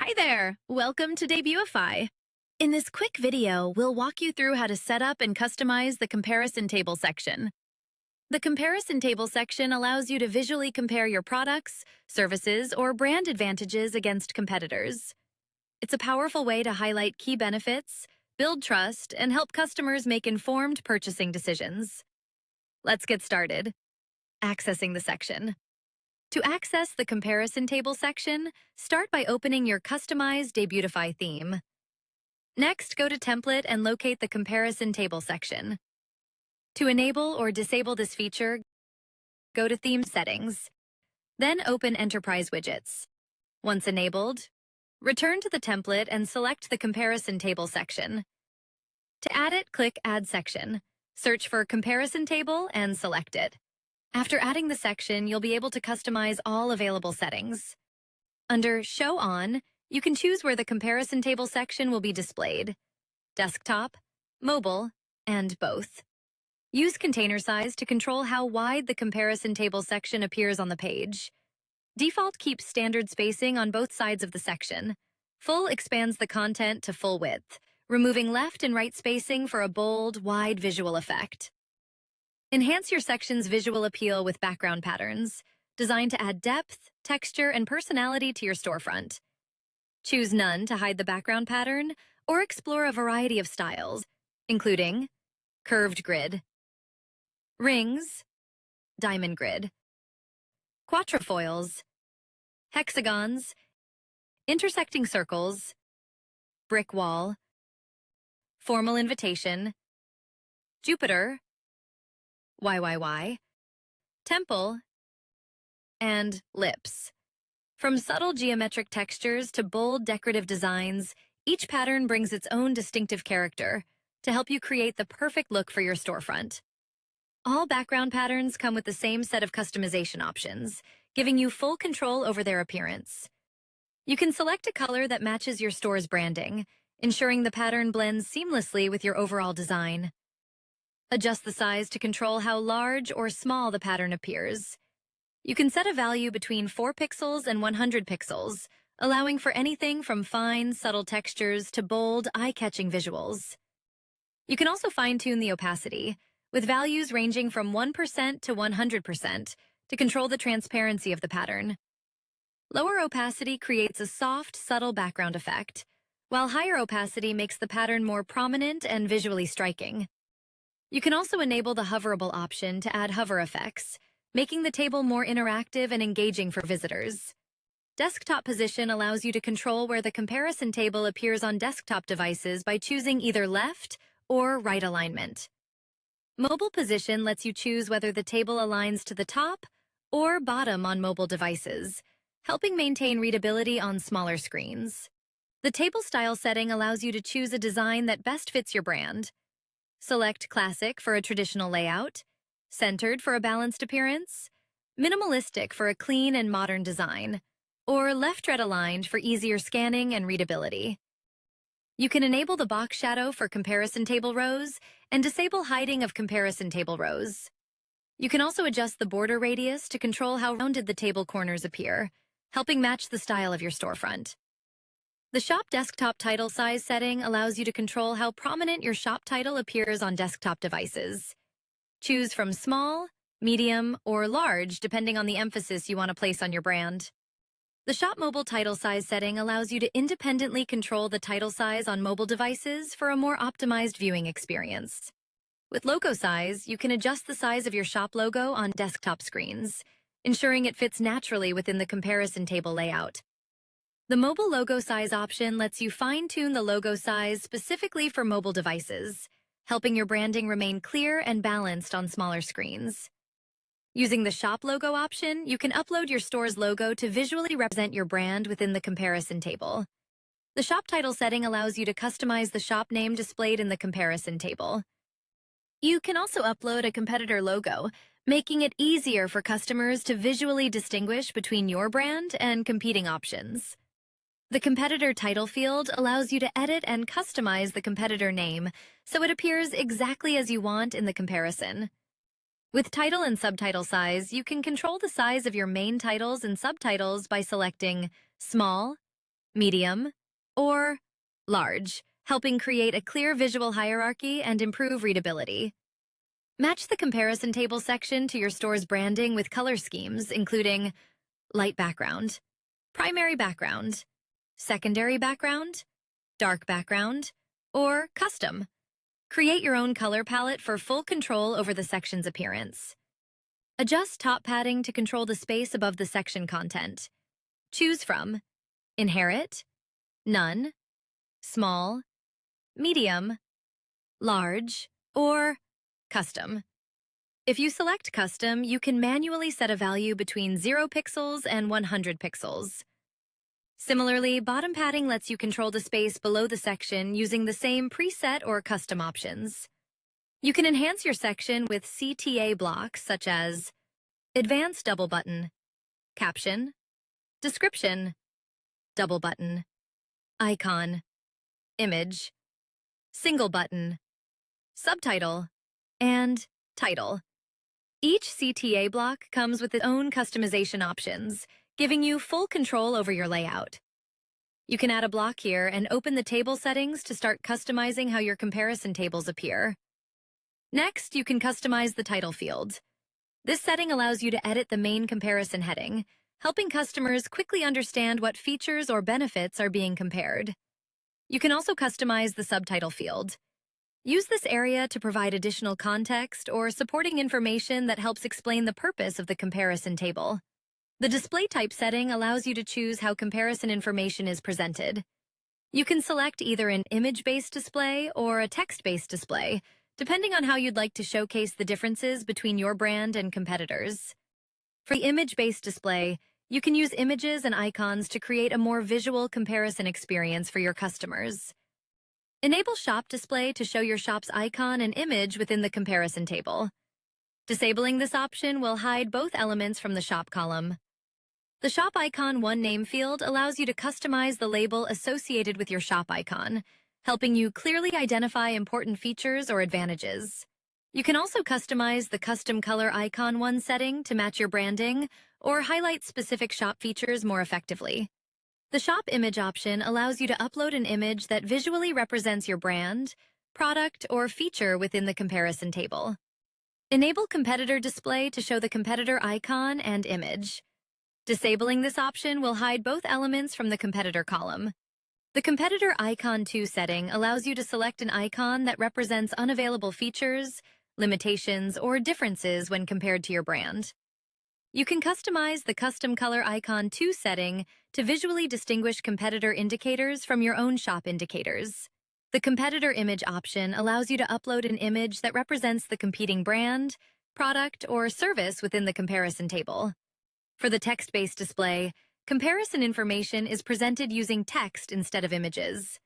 Hi there! Welcome to Debutify. In this quick video, we'll walk you through how to set up and customize the comparison table section. The comparison table section allows you to visually compare your products, services, or brand advantages against competitors. It's a powerful way to highlight key benefits, build trust, and help customers make informed purchasing decisions. Let's get started. Accessing the section. To access the comparison table section, start by opening your customized Debutify theme. Next, go to Template and locate the comparison table section. To enable or disable this feature, go to Theme Settings. Then open Enterprise Widgets. Once enabled, return to the template and select the comparison table section. To add it, click Add Section. Search for Comparison Table and select it. After adding the section, you'll be able to customize all available settings. Under Show On, you can choose where the comparison table section will be displayed: desktop, mobile, and both. Use container size to control how wide the comparison table section appears on the page. Default keeps standard spacing on both sides of the section. Full expands the content to full width, removing left and right spacing for a bold, wide visual effect. Enhance your section's visual appeal with background patterns, designed to add depth, texture, and personality to your storefront. Choose None to hide the background pattern, or explore a variety of styles, including curved grid, rings, diamond grid, quatrefoils, hexagons, intersecting circles, brick wall, formal invitation, Jupiter, YYY, temple, and lips. From subtle geometric textures to bold decorative designs, each pattern brings its own distinctive character to help you create the perfect look for your storefront. All background patterns come with the same set of customization options, giving you full control over their appearance. You can select a color that matches your store's branding, ensuring the pattern blends seamlessly with your overall design. Adjust the size to control how large or small the pattern appears. You can set a value between 4 pixels and 100 pixels, allowing for anything from fine, subtle textures to bold, eye-catching visuals. You can also fine-tune the opacity, with values ranging from 1% to 100% to control the transparency of the pattern. Lower opacity creates a soft, subtle background effect, while higher opacity makes the pattern more prominent and visually striking. You can also enable the hoverable option to add hover effects, making the table more interactive and engaging for visitors. Desktop position allows you to control where the comparison table appears on desktop devices by choosing either left or right alignment. Mobile position lets you choose whether the table aligns to the top or bottom on mobile devices, helping maintain readability on smaller screens. The table style setting allows you to choose a design that best fits your brand. Select Classic for a traditional layout, Centered for a balanced appearance, Minimalistic for a clean and modern design, or left-right aligned for easier scanning and readability. You can enable the box shadow for comparison table rows and disable hiding of comparison table rows. You can also adjust the border radius to control how rounded the table corners appear, helping match the style of your storefront. The Shop Desktop Title Size setting allows you to control how prominent your shop title appears on desktop devices. Choose from small, medium, or large depending on the emphasis you want to place on your brand. The Shop Mobile Title Size setting allows you to independently control the title size on mobile devices for a more optimized viewing experience. With Logo Size, you can adjust the size of your shop logo on desktop screens, ensuring it fits naturally within the comparison table layout. The mobile logo size option lets you fine-tune the logo size specifically for mobile devices, helping your branding remain clear and balanced on smaller screens. Using the Shop Logo option, you can upload your store's logo to visually represent your brand within the comparison table. The Shop Title setting allows you to customize the shop name displayed in the comparison table. You can also upload a competitor logo, making it easier for customers to visually distinguish between your brand and competing options. The competitor title field allows you to edit and customize the competitor name so it appears exactly as you want in the comparison. With title and subtitle size, you can control the size of your main titles and subtitles by selecting Small, medium, or large, helping create a clear visual hierarchy and improve readability. Match the comparison table section to your store's branding with color schemes, including light background, primary background, secondary background, dark background, or custom. Create your own color palette for full control over the section's appearance. Adjust top padding to control the space above the section content. Choose from Inherit, None, Small, Medium, Large, or Custom. If you select Custom, you can manually set a value between 0 pixels and 100 pixels. Similarly, bottom padding lets you control the space below the section using the same preset or custom options. You can enhance your section with CTA blocks such as Advanced Double Button, Caption, Description, Double Button, Icon, Image, Single Button, Subtitle, and Title. Each CTA block comes with its own customization options, giving you full control over your layout. You can add a block here and open the table settings to start customizing how your comparison tables appear. Next, you can customize the title field. This setting allows you to edit the main comparison heading, helping customers quickly understand what features or benefits are being compared. You can also customize the subtitle field. Use this area to provide additional context or supporting information that helps explain the purpose of the comparison table. The display type setting allows you to choose how comparison information is presented. You can select either an image-based display or a text-based display, depending on how you'd like to showcase the differences between your brand and competitors. For the image-based display, you can use images and icons to create a more visual comparison experience for your customers. Enable Shop Display to show your shop's icon and image within the comparison table. Disabling this option will hide both elements from the shop column. The Shop Icon One Name field allows you to customize the label associated with your shop icon, helping you clearly identify important features or advantages. You can also customize the Custom Color Icon One setting to match your branding or highlight specific shop features more effectively. The Shop Image option allows you to upload an image that visually represents your brand, product, or feature within the comparison table. Enable Competitor Display to show the competitor icon and image. Disabling this option will hide both elements from the competitor column. The Competitor Icon 2 setting allows you to select an icon that represents unavailable features, limitations, or differences when compared to your brand. You can customize the Custom Color Icon 2 setting to visually distinguish competitor indicators from your own shop indicators. The Competitor Image option allows you to upload an image that represents the competing brand, product, or service within the comparison table. For the text-based display, comparison information is presented using text instead of images.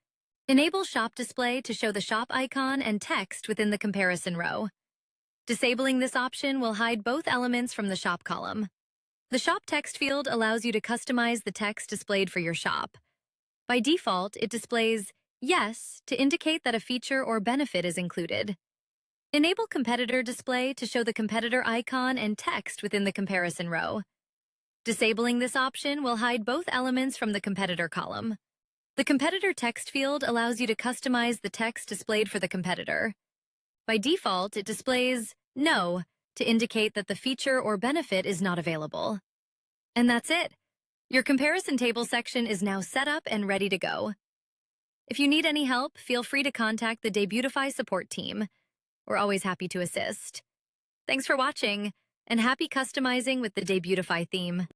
Enable Shop Display to show the shop icon and text within the comparison row. Disabling this option will hide both elements from the shop column. The Shop Text field allows you to customize the text displayed for your shop. By default, it displays Yes to indicate that a feature or benefit is included. Enable Competitor Display to show the competitor icon and text within the comparison row. Disabling this option will hide both elements from the competitor column. The Competitor Text field allows you to customize the text displayed for the competitor. By default, it displays No to indicate that the feature or benefit is not available. And that's it. Your comparison table section is now set up and ready to go. If you need any help, feel free to contact the Debutify support team. We're always happy to assist. Thanks for watching, and happy customizing with the Debutify theme.